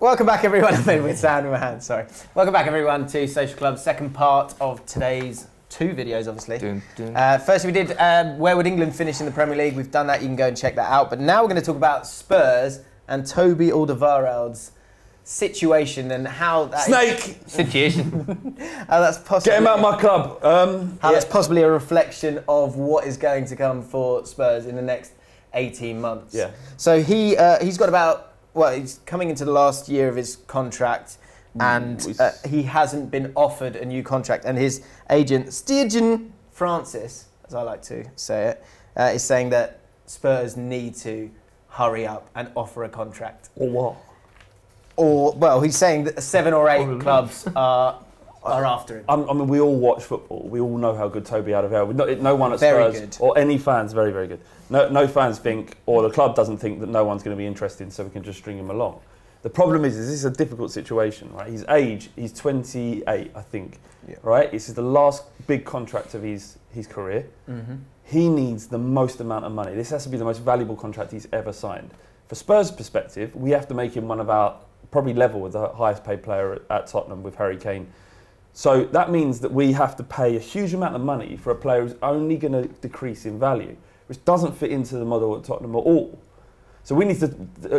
Welcome back, everyone. I made with sound in my hand, sorry. Welcome back, everyone, to Social Club's second part of today's two videos, obviously. First, we did Where Would England Finish in the Premier League? We've done that. You can go and check that out. But now we're going to talk about Spurs and Toby Alderweireld's situation and how that situation. How that's possibly get him out of my club. That's possibly a reflection of what is going to come for Spurs in the next 18 months. Yeah. So he's got about. Well, he's coming into the last year of his contract, and he hasn't been offered a new contract. And his agent, Stephen Francis, as I like to say it, is saying that Spurs need to hurry up and offer a contract. Or what? Or, well, he's saying that 7 or 8 clubs are after him. I mean, we all watch football. We all know how good Toby Alderweireld. No one at Very Spurs good. or any fans, very, very good. No fans think, or the club doesn't think that no one's going to be interested, so we can just string him along. The problem is this is a difficult situation, right? His age, he's 28, I think, right? This is the last big contract of his career. Mm-hmm. He needs the most amount of money. This has to be the most valuable contract he's ever signed. For Spurs' perspective, we have to make him one of our, probably level with the highest paid player at Tottenham with Harry Kane. So that means that we have to pay a huge amount of money for a player who's only going to decrease in value, which doesn't fit into the model at Tottenham at all. So we need to,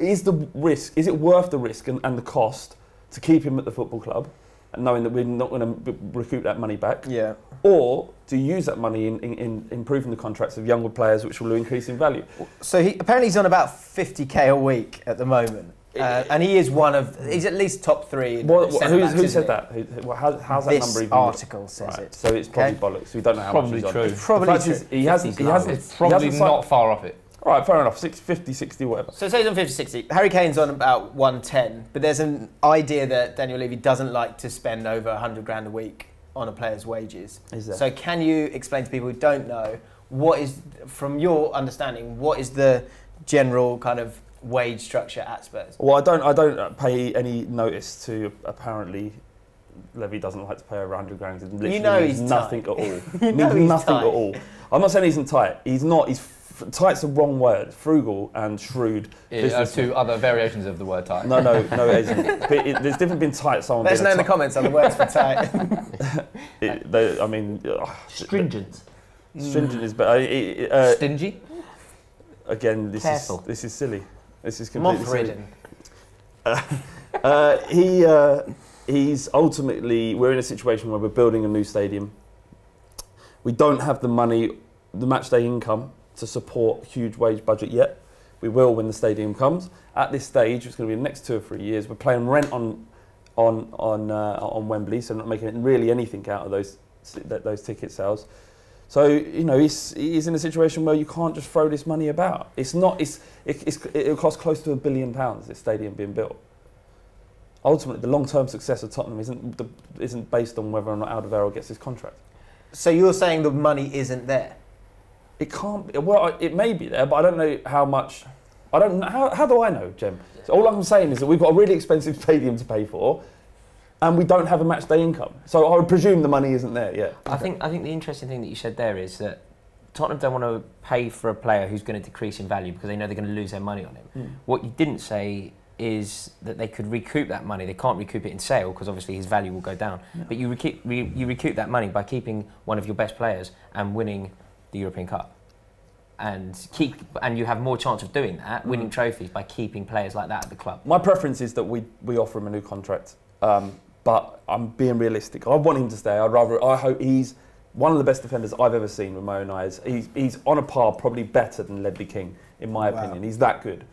is it worth the risk and the cost to keep him at the football club, and knowing that we're not going to recoup that money back? Yeah. Or to use that money in improving the contracts of younger players, which will increase in value. So apparently he's on about 50k a week at the moment. And he is he's at least top 3. Who said that? How's that number even? This article says it. So it's probably bollocks. We don't know how probably much he's true. on. It's probably true. It's probably not far off it. All right, fair enough. 50, 60, whatever. So say he's on 50, 60. Harry Kane's on about 110, but there's an idea that Daniel Levy doesn't like to spend over 100 grand a week on a player's wages. Is there? So can you explain to people who don't know, what is, from your understanding, what is the general kind of wage structure at Spurs? Well, I don't pay any notice to, apparently Levy doesn't like to pay over 100 grand. It literally he's nothing tight. at all. You know he's nothing tight. at all. I'm not saying he isn't tight. He's not. Tight's the wrong word. Frugal and shrewd. Yeah, two other variations of the word tight. No, it isn't. But there's different between tight. Someone. Let us know in the comments on the words for tight. Stringent. Stringent is better. Stingy. Again, this is silly. This is completely Moth-ridden. He's ultimately, we're in a situation where we're building a new stadium. We don't have the money, the match day income, to support a huge wage budget yet. We will when the stadium comes. At this stage, it's going to be the next 2 or 3 years. We're paying rent on Wembley, so not making really anything out of those ticket sales. So he's in a situation where you can't just throw this money about. It'll cost close to £1 billion, this stadium being built. Ultimately, the long-term success of Tottenham isn't based on whether or not Alderweireld gets his contract. So you're saying the money isn't there? It can't be. Well, it may be there, but I don't know how much. I don't know. How do I know, Jem? So all I'm saying is that we've got a really expensive stadium to pay for, and we don't have a match day income. So I would presume the money isn't there yet. I think the interesting thing that you said there is that Tottenham don't want to pay for a player who's going to decrease in value because they know they're going to lose their money on him. What you didn't say is that they could recoup that money. They can't recoup it in sale because obviously his value will go down. No. But you recoup that money by keeping one of your best players and winning the European Cup. And you have more chance of doing that, winning trophies, by keeping players like that at the club. My preference is that we offer him a new contract, but I'm being realistic. I want him to stay. I hope he's one of the best defenders I've ever seen with my own eyes. He's on a par, probably better than Ledley King, in my opinion. He's that good.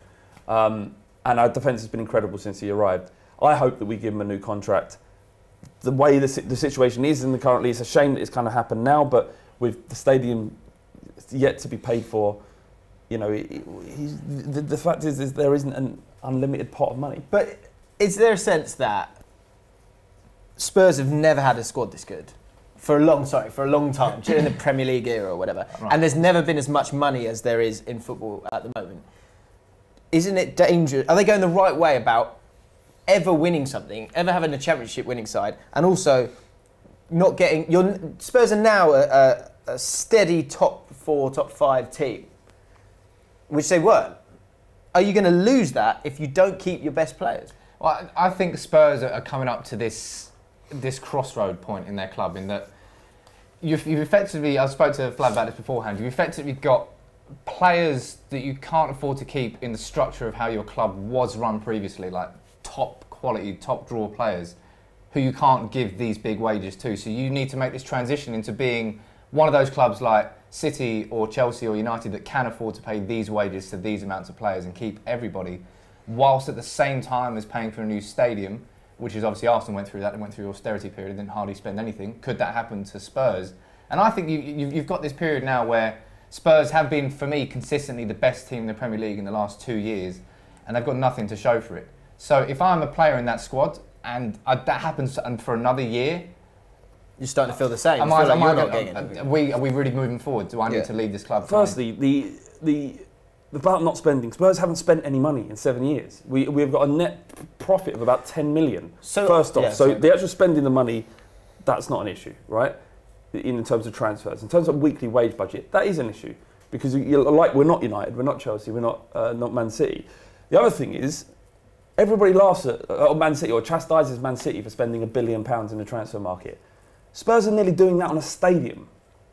And our defence has been incredible since he arrived. I hope that we give him a new contract. The way the situation is currently, it's a shame that it's kind of happened now, but with the stadium yet to be paid for, the fact is there isn't an unlimited pot of money. But is there a sense that Spurs have never had a squad this good? For a long time, during the Premier League era or whatever. Right. And there's never been as much money as there is in football at the moment. Isn't it dangerous? Are they going the right way about ever winning something, ever having a championship winning side, and also not getting... Spurs are now a steady top 4, top 5 team, which they weren't. Are you going to lose that if you don't keep your best players? Well, I think Spurs are coming up to this crossroad point in their club, in that you've effectively, I spoke to Flav about this beforehand, you've effectively got players that you can't afford to keep in the structure of how your club was run previously, like top quality, top draw players who you can't give these big wages to. So you need to make this transition into being one of those clubs like City or Chelsea or United that can afford to pay these wages to these amounts of players and keep everybody, whilst at the same time as paying for a new stadium, which is obviously Arsenal went through that, they went through the austerity period and didn't hardly spend anything. Could that happen to Spurs? And I think you've got this period now where Spurs have been, for me, consistently the best team in the Premier League in the last 2 years, and they've got nothing to show for it. So if I'm a player in that squad and that happens for another year, you're starting to feel the same. Are we really moving forward? Do I need to leave this club? Firstly, the about not spending, Spurs haven't spent any money in 7 years. We've got a net profit of about 10 million, first off. So the actual spending the money, that's not an issue, right? In terms of transfers. In terms of weekly wage budget, that is an issue. Because we're not United, we're not Chelsea, we're not Man City. The other thing is, everybody laughs at Man City or chastises Man City for spending £1 billion in the transfer market. Spurs are nearly doing that on a stadium.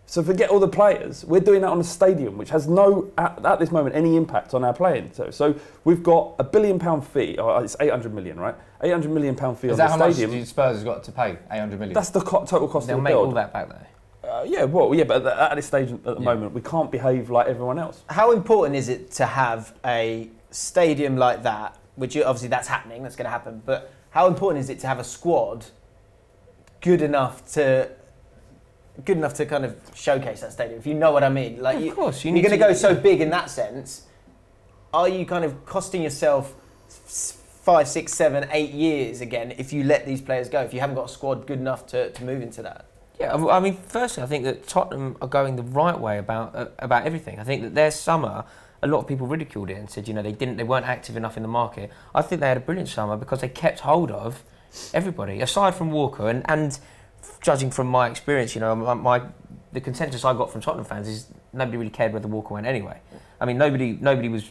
So forget all the players, we're doing that on a stadium, which has no, at this moment, any impact on our playing. So we've got a £1 billion fee, or it's 800 million, right? £800 million fee on the stadium. Is that how much Spurs has got to pay, 800 million? That's the total cost of the build. They'll make all that back though. But at this stage at the moment, we can't behave like everyone else. How important is it to have a stadium like that, which obviously that's happening, that's going to happen, but how important is it to have a squad good enough to kind of showcase that stadium, if you know what I mean? Like, of course, you're going to go so big in that sense. Are you kind of costing yourself 5, 6, 7, 8 years again if you let these players go, if you haven't got a squad good enough to move into that? Yeah, I mean, firstly, I think that Tottenham are going the right way about everything. I think that their summer, a lot of people ridiculed it and said, they weren't active enough in the market. I think they had a brilliant summer because they kept hold of everybody, aside from Walker. And judging from my experience, the consensus I got from Tottenham fans is nobody really cared whether Walker went anyway. I mean, nobody was.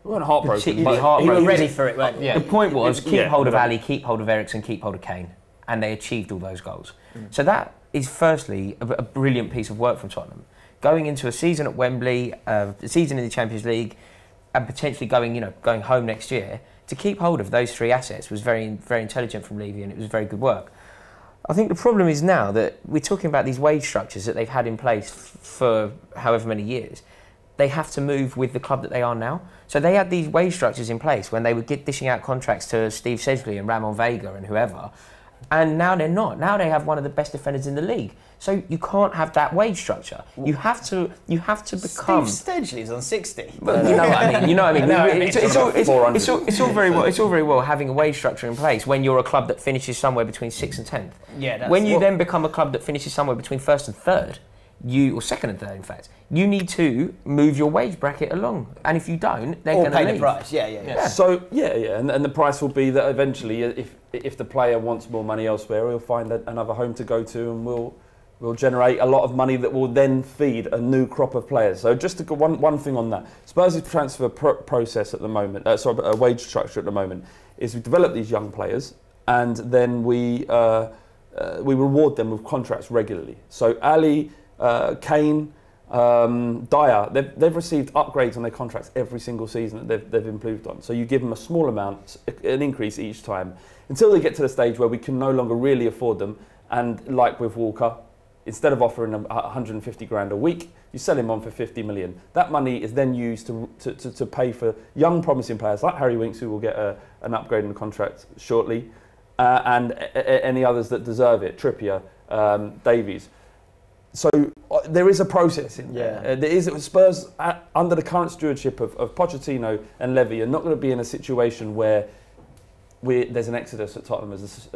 We weren't heartbroken. You were ready for it, weren't you? The point was keep hold of Alli, keep hold of Eriksen, keep hold of Kane. And they achieved all those goals. So that is firstly a brilliant piece of work from Tottenham. Going into a season at Wembley, a season in the Champions League, and potentially going home next year, to keep hold of those three assets was very, very intelligent from Levy, and it was very good work. I think the problem is now that we're talking about these wage structures that they've had in place for however many years. They have to move with the club that they are now. So they had these wage structures in place when they were dishing out contracts to Steve Sedgley and Ramon Vega and whoever. And now they're not. Now they have one of the best defenders in the league. So you can't have that wage structure. You have to become. Steve Sedgley's on 60. Well, you know what I mean. It's all very well having a wage structure in place when you're a club that finishes somewhere between 6th and 10th. Yeah. When you then become a club that finishes somewhere between 1st and 3rd, or 2nd and 3rd, in fact, you need to move your wage bracket along. And if you don't, they're going to leave. Pay the price. Yeah. So and the price will be that eventually, if the player wants more money elsewhere, he'll find another home to go to, and we'll generate a lot of money that will then feed a new crop of players. So just to go one thing on that, Spurs' transfer process at the moment, a wage structure at the moment, is we develop these young players, and then we reward them with contracts regularly. So Alli, Kane, Dyer, they've received upgrades on their contracts every single season that they've improved on. So you give them a small amount, an increase each time, until they get to the stage where we can no longer really afford them. And like with Walker, instead of offering them 150 grand a week, you sell him on for 50 million. That money is then used to pay for young promising players like Harry Winks, who will get an upgrade in the contract shortly, and any others that deserve it, Trippier, Davies. So there is a process in there. There is Spurs under the current stewardship of Pochettino and Levy are not going to be in a situation where there's an exodus at Tottenham, as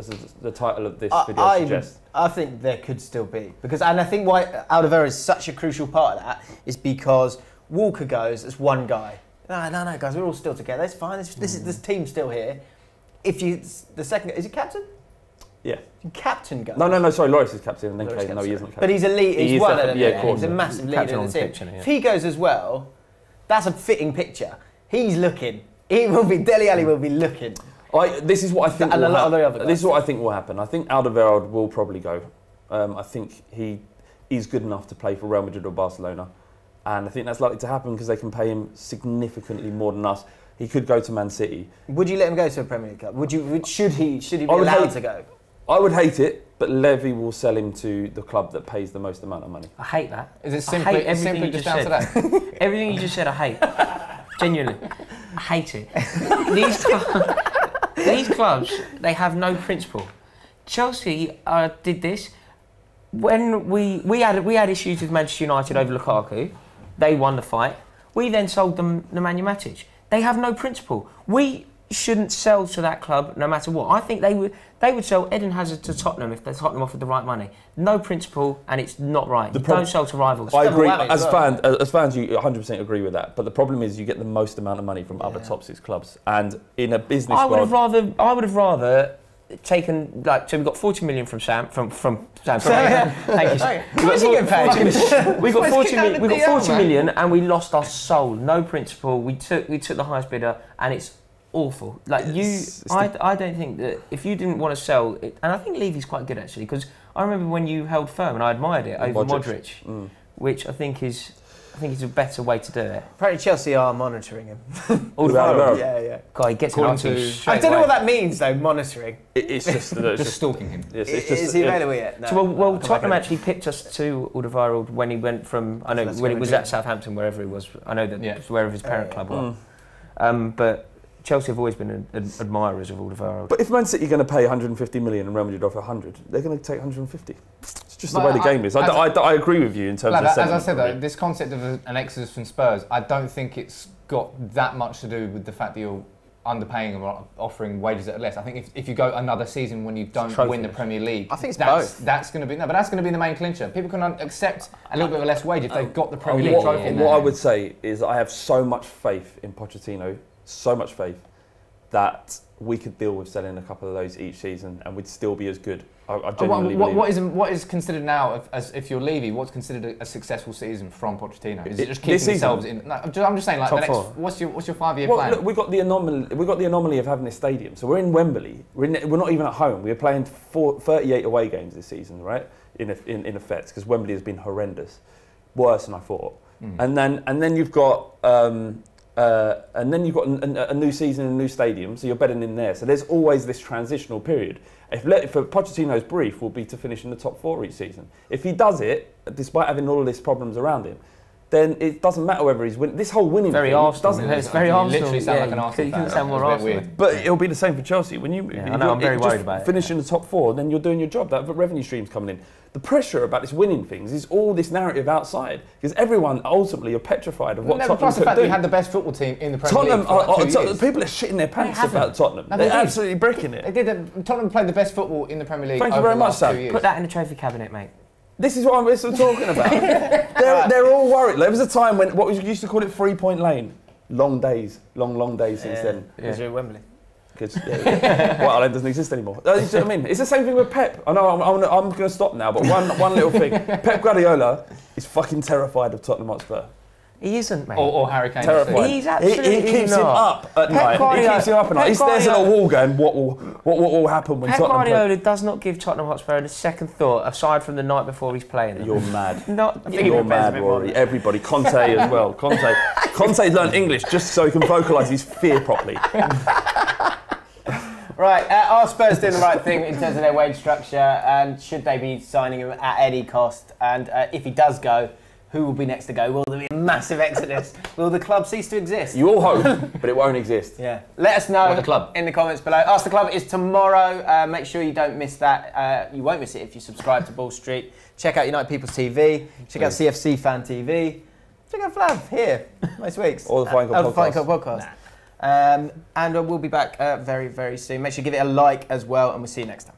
the title of this video suggests. I think there could still be, and I think why Alderweireld is such a crucial part of that is because Walker goes as one guy. No, guys, we're all still together. It's fine. This team's still here. The second, is he captain? Yeah. Captain goes. No, sorry, Lloris is captain, and then Kane. No, he isn't captain. But he's a lead. He's one of them. He's a massive leader of the team. Picture, If he goes as well, that's a fitting picture. He's looking. He will be. Dele Alli will be looking. This is what I think. And a lot of the other guys. This is what I think will happen. I think Alderweireld will probably go. I think he is good enough to play for Real Madrid or Barcelona, and I think that's likely to happen because they can pay him significantly more than us. He could go to Man City. Would you let him go to a Premier League club? Should he be allowed to go? I would hate it, but Levy will sell him to the club that pays the most amount of money. I hate that. Is it simply just down to that? Everything you just said, I hate. Genuinely, I hate it. These clubs, they have no principle. Chelsea did this when we had issues with Manchester United over Lukaku. They won the fight. We then sold them Nemanja Matic. They have no principle. We shouldn't sell to that club no matter what. I think they would sell Eden Hazard to Tottenham if Tottenham offered the right money. No principle, and it's not right. Don't sell to rivals. I agree. As fans, you 100% agree with that. But the problem is you get the most amount of money from other top 6 clubs, and in a business world, I would have rather taken, like, so we got 40 million from Sam. From Sam. Sorry. Thank you. We got 40 million, and we lost our soul. No principle. We took the highest bidder, and it's awful. Like I don't think that if you didn't want to sell it, and I think Levy's quite good actually, because I remember when you held firm, and I admired it over Modric, which I think is a better way to do it. Apparently Chelsea are monitoring him. Yeah. God, he gets I don't know what that means though. Monitoring. It's just stalking him. Is he available yet? No. Well, Tottenham actually picked us to Alderweireld when he went from. I know when he was at Southampton, wherever he was. I know that wherever his parent club was. But Chelsea have always been admirers of Alderweireld. But if Man City are going to pay 150 million and Real Madrid offer 100, they're going to take 150. It's just the way the game is. I agree with you in terms of as I said though, this concept of an exodus from Spurs, I don't think it's got that much to do with the fact that you're underpaying or offering wages that are less. I think if you go another season when you don't win the Premier League, I think it's both. That's going to be but that's going to be the main clincher. People can accept a little bit of a less wage if they've got the Premier League trophy. What I would say is I have so much faith in Pochettino. So much faith that we could deal with selling a couple of those each season and we'd still be as good. I genuinely believe what is considered now, as if you're Levy, what's considered a successful season from Pochettino? Is it just keeping themselves in? No, I'm just saying, like, what's your 5-year plan? Look, we got the anomaly of having this stadium. So we're in Wembley. We're not even at home. We're playing 38 away games this season, right? In effect, because Wembley has been horrendous, worse than I thought. And then you've got. And then you've got a new season and a new stadium, so you're bedding in there. So there's always this transitional period. For Pochettino's brief will be to finish in the top 4 each season. If he does it, despite having all of these problems around him, then it doesn't matter whether he's winning. This whole winning thing doesn't. It's very Arsenal. You literally sound like an Arsenal fan. You sound more Arsenal. But it'll be the same for Chelsea. When you, I know, I'm very worried about it. Finish in the top 4, then you're doing your job. That revenue stream's coming in. The pressure about this winning things is all this narrative outside, because everyone ultimately are petrified of what Tottenham plus the fact that you had the best football team in the Premier League for like 2 years. People are shitting their pants about Tottenham. No, they're absolutely bricking it. They did. Tottenham played the best football in the Premier League. Thank you very much, Sam. 2 years. Put that in the trophy cabinet, mate. This is what I'm talking about. They're all worried. There was a time when we used to call it 3-point lane. Long days since then. Because you're at Wembley. Well, Ireland doesn't exist anymore. You know what I mean? It's the same thing with Pep. I know I'm going to stop now, but one little thing. Pep Guardiola is fucking terrified of Tottenham Hotspur. He isn't, mate. Or Harry Kane. Terrified. He's absolutely he keeps him up at night. He keeps him up at night. He stares at a wall going, what will happen when Tottenham play? Guardiola does not give Tottenham Hotspur a second thought, aside from the night before he's playing them. You're mad. You're mad, Rory. Everybody. Conte as well. Conte's learned English just so he can vocalise his fear properly. Right, are Spurs doing the right thing in terms of their wage structure, and should they be signing him at any cost? And if he does go, who will be next to go? Will there be a massive exodus? Will the club cease to exist? You all hope, but it won't exist. Yeah. Let us know in the comments below. Ask the Club is tomorrow. Make sure you don't miss that. You won't miss it if you subscribe to Ball Street. Check out United People's TV. Check out CFC Fan TV. Check out Flav here most weeks. Or the Flying Cup podcast. And we'll be back very, very soon. Make sure you give it a like as well, and we'll see you next time.